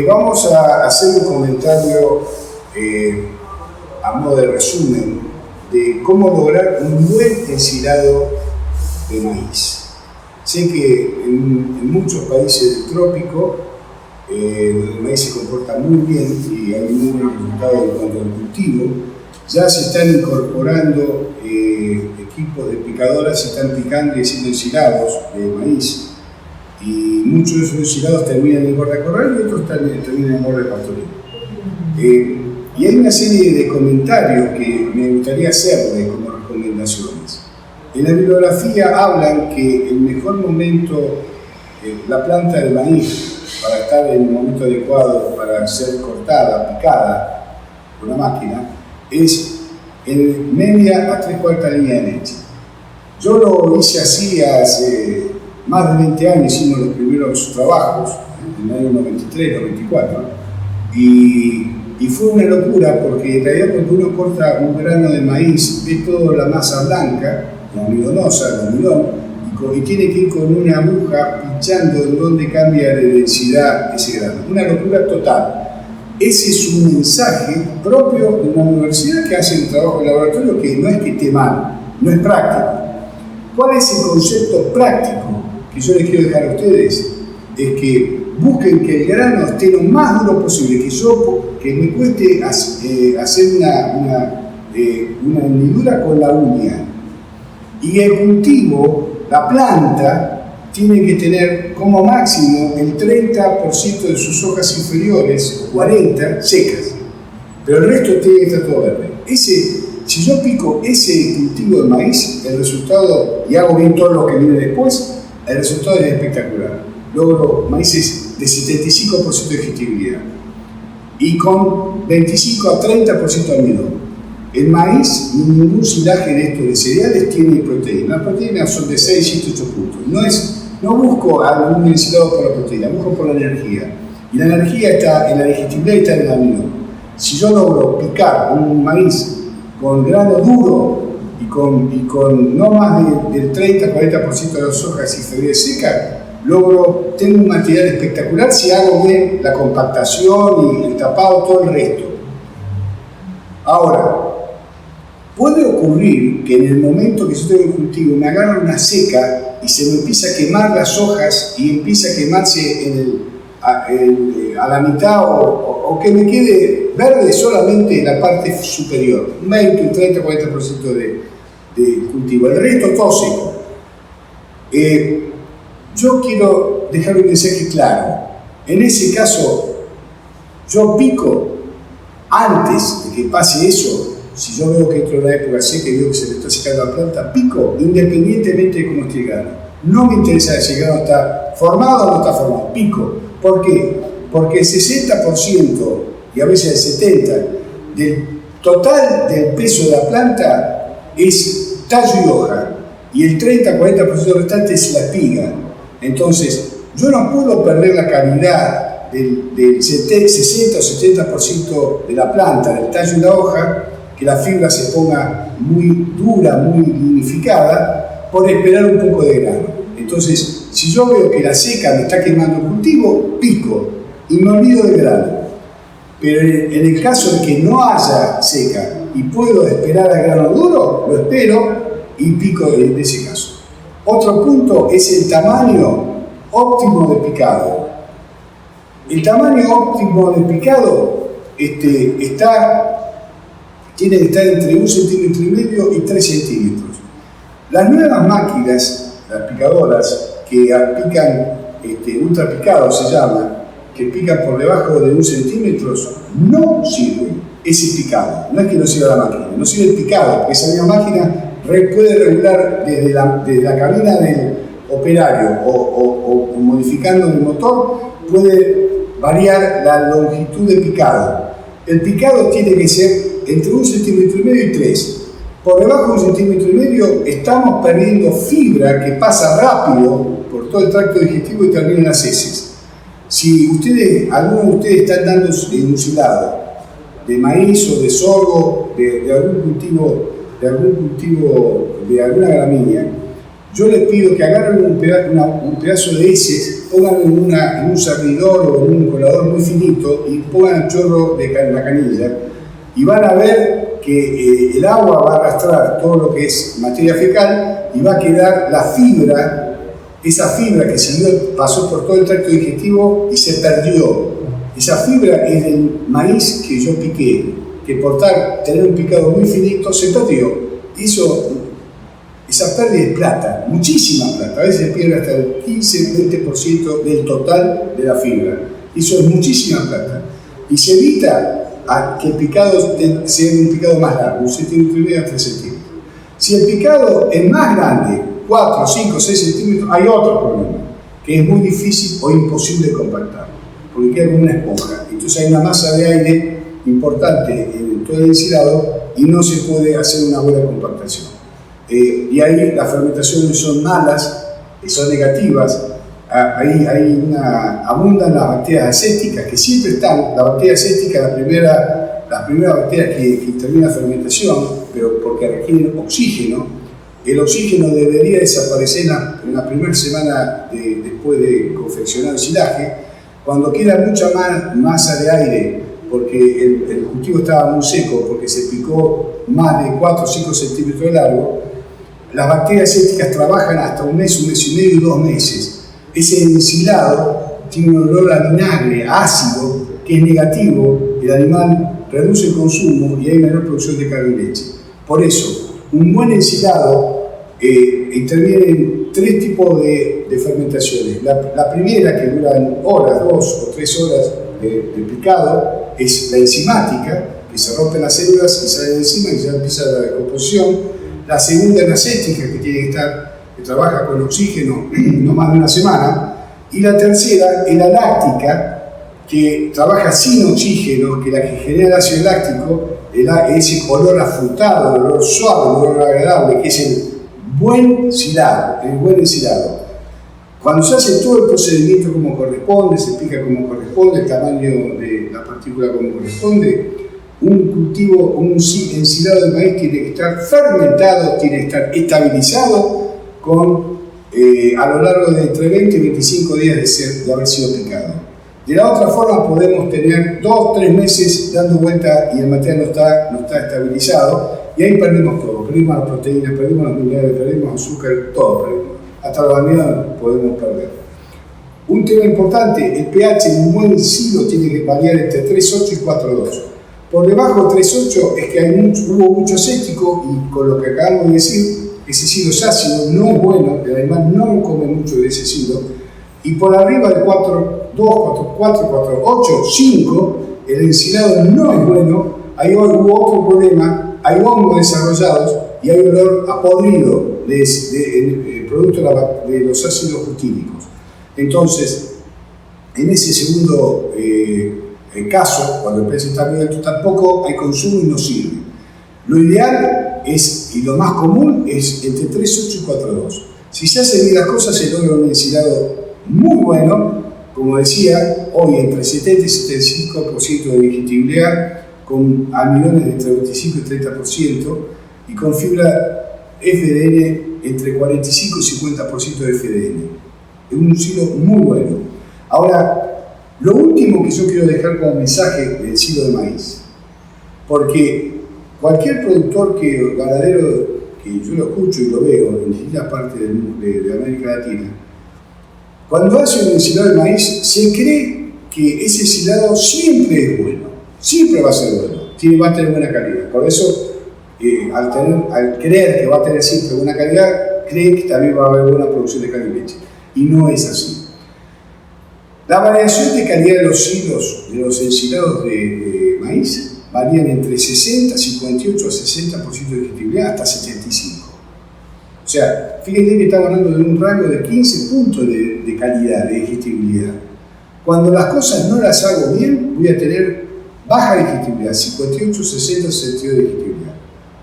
Vamos a hacer un comentario a modo de resumen de cómo lograr un buen ensilado de maíz. Sé que en muchos países del trópico el maíz se comporta muy bien y hay muy buen resultado en cuanto al cultivo. Ya se están incorporando equipos de picadoras, se están picando y haciendo ensilados de maíz. Y muchos de esos ensilados terminan en borda corral y otros terminan en borda pastoril. Y hay una serie de comentarios que me gustaría hacerle como recomendaciones. En la bibliografía hablan que el mejor momento, la planta de maíz, para estar en el momento adecuado para ser cortada, picada con la máquina, es en media a 3/4 línea derecha. Yo lo hice así hace más de 20 años, hicimos los primeros trabajos, en el año 93, 94, y fue una locura porque en realidad cuando uno corta un grano de maíz ve toda la masa blanca, la almidonosa, el almidón, y tiene que ir con una aguja pinchando en donde cambia de densidad ese grano. Una locura total. Ese es un mensaje propio de una universidad que hace un trabajo de laboratorio que no es que esté mal, no es práctico. ¿Cuál es el concepto práctico que yo les quiero dejar a ustedes? Es que busquen que el grano esté lo más duro posible, que me cueste hacer una hendidura con la uña. Y el cultivo, la planta, tiene que tener como máximo el 30% de sus hojas inferiores, 40, secas. Pero el resto tiene que estar todo verde. Si yo pico ese cultivo de maíz, el resultado, y hago bien todo lo que viene después, el resultado es espectacular. Logro maíces de 75% de digestibilidad y con 25 a 30% de almidón. El maíz, ningún silaje de estos de cereales tiene proteína. Las proteínas son de 6, 7, 8 puntos. No busco algún ensilado por la proteína, busco por la energía. Y la energía está en la digestibilidad y está en el almidón. Si yo logro picar un maíz con grano duro y con no más del 30-40% de las hojas inferiores secas, tengo un material espectacular si hago bien la compactación y el tapado, todo el resto. Ahora, puede ocurrir que en el momento que yo tengo el cultivo me agarra una seca y se me empieza a quemar las hojas y empieza a quemarse a la mitad o que me quede verde solamente en la parte superior, un 20, un 30, 40% de cultivo, el resto todo seco. Yo quiero dejar un mensaje claro. En ese caso, yo pico antes de que pase eso. Si yo veo que entró la época seca y veo que se me está secando la planta, pico independientemente de cómo esté el grano. No me interesa si el grano está formado o no está formado, pico. ¿Por qué? Porque el 60% y a veces el 70% del total del peso de la planta es tallo y hoja y el 30-40% restante es la espiga. Entonces, yo no puedo perder la calidad del 60 o 70% de la planta, del tallo y la hoja, que la fibra se ponga muy dura, muy lignificada, por esperar un poco de grano. Entonces, si yo veo que la seca me está quemando el cultivo, pico y me olvido del grano. Pero en el caso de que no haya seca y puedo esperar al grano duro, lo espero y pico en ese caso. Otro punto es el tamaño óptimo de picado. El tamaño óptimo de picado tiene que estar entre 1,5 centímetros y 3 centímetros. Las nuevas máquinas, las picadoras, que pican ultrapicado se llama, que pican por debajo de 1 centímetro, no sirven ese picado. No es que no sirva la máquina, no sirve el picado, porque esa misma máquina puede regular desde la cabina del operario o modificando el motor, puede variar la longitud de picado. El picado tiene que ser entre 1,5 centímetros y 3. Por debajo de 1,5 centímetros estamos perdiendo fibra que pasa rápido por todo el tracto digestivo y termina en las heces. Si algunos de ustedes están dando ensilado de maíz o de sorgo, de algún cultivo, de alguna gramínea, yo les pido que agarren un pedazo de heces, pónganlo en un servidor o en un colador muy finito y pongan el chorro de la canilla y van a ver que el agua va a arrastrar todo lo que es materia fecal y va a quedar la fibra, esa fibra que pasó por todo el tracto digestivo y se perdió. Esa fibra es del maíz que yo piqué, que por tener un picado muy finito se perdió. Esa pérdida es plata, muchísima plata, a veces se pierde hasta el 15-20% del total de la fibra. Eso es muchísima plata. Y se evita que el picado sea un picado más largo, 1,5 centímetros a 3 centímetros. Si el picado es más grande, 4, 5, 6 centímetros, hay otro problema, que es muy difícil o imposible de compactar, porque queda como una esponja. Entonces hay una masa de aire importante en todo el ensilado y no se puede hacer una buena compactación. Y ahí las fermentaciones son malas, son negativas. Ahí abundan las bacterias acéticas, que siempre están. La bacteria acética es la primera bacteria que interviene en la fermentación, pero porque requieren oxígeno. El oxígeno debería desaparecer en la primera semana después de confeccionar el silaje. Cuando queda mucha masa de aire, porque el cultivo estaba muy seco, porque se picó más de 4 o 5 centímetros de largo, las bacterias acéticas trabajan hasta un mes y medio y 2 meses. Ese ensilado tiene un olor a vinagre, ácido, que es negativo. El animal reduce el consumo y hay menor producción de carne y leche. Por eso, un buen ensilado interviene en 3 tipos de fermentaciones. La primera, que dura horas, 2 o 3 horas de picado, es la enzimática, que se rompen las células y sale de enzima y ya empieza la descomposición. La segunda es la acética, que trabaja con oxígeno no más de una semana. Y la tercera es la láctica, que trabaja sin oxígeno, que la que genera el ácido láctico, ese olor afrutado, el olor suave, el olor agradable, que es el buen ensilado. Cuando se hace todo el procedimiento como corresponde, se pica como corresponde, el tamaño de la partícula como corresponde, un ensilado de maíz tiene que estar fermentado, tiene que estar estabilizado a lo largo de entre 20 y 25 días de haber sido picado. De la otra forma podemos tener 2 o 3 meses dando vuelta y el material no está estabilizado y ahí perdimos todo, perdimos las proteínas, perdimos los minerales, perdimos azúcar, todo perdimos. Hasta los almidones podemos perder. Un tema importante, el pH en un buen ensilado tiene que variar entre 3,8 y 4,2. Por debajo de 3,8 es que hubo mucho acético y con lo que acabamos de decir, ese silo es ácido, no es bueno, el animal no come mucho de ese silo. Y por arriba de 4,2, 4,4, 4,8, 5, el ensilado no es bueno, ahí hubo otro problema, hay hongos desarrollados y hay olor a podrido producto de los ácidos jutínicos. Entonces, en ese segundo caso, cuando el pH está muy alto, tampoco hay consumo y no sirve. Lo ideal es, y lo más común, es entre 3,8 y 4,2. Si se hacen bien las cosas, se logra un ensilado muy bueno, como decía, hoy entre 70 y 75% de digestibilidad, con almidones de entre 25 y 30%, y con fibra FDN entre 45 y 50% de FDN. Es un silo muy bueno. Ahora, lo último que yo quiero dejar como mensaje del silo de maíz, porque cualquier productor ganadero que yo lo escucho y lo veo en distintas partes de América Latina, cuando hace un ensilado de maíz, se cree que ese ensilado siempre es bueno, siempre va a ser bueno, va a tener buena calidad. Por eso, al creer que va a tener siempre buena calidad, cree que también va a haber buena producción de carne y leche. Y no es así. La variación de calidad de los silos, de los ensilados de maíz, varían entre 60, 58 a 60% de digestibilidad hasta 75%. O sea, fíjense que estamos hablando de un rango de 15 puntos de calidad, de digestibilidad. Cuando las cosas no las hago bien, voy a tener baja digestibilidad, 58, 60, 62 de digestibilidad.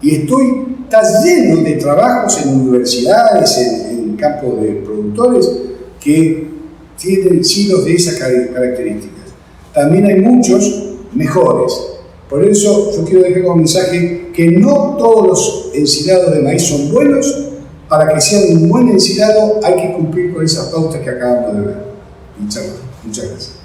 Y está lleno de trabajos en universidades, en campos de productores, que tienen silos de esas características. También hay muchos mejores. Por eso yo quiero dejar como mensaje que no todos los ensilados de maíz son buenos para que sea un buen ensilado hay que cumplir con esas pautas que acabamos de ver. Muchas gracias.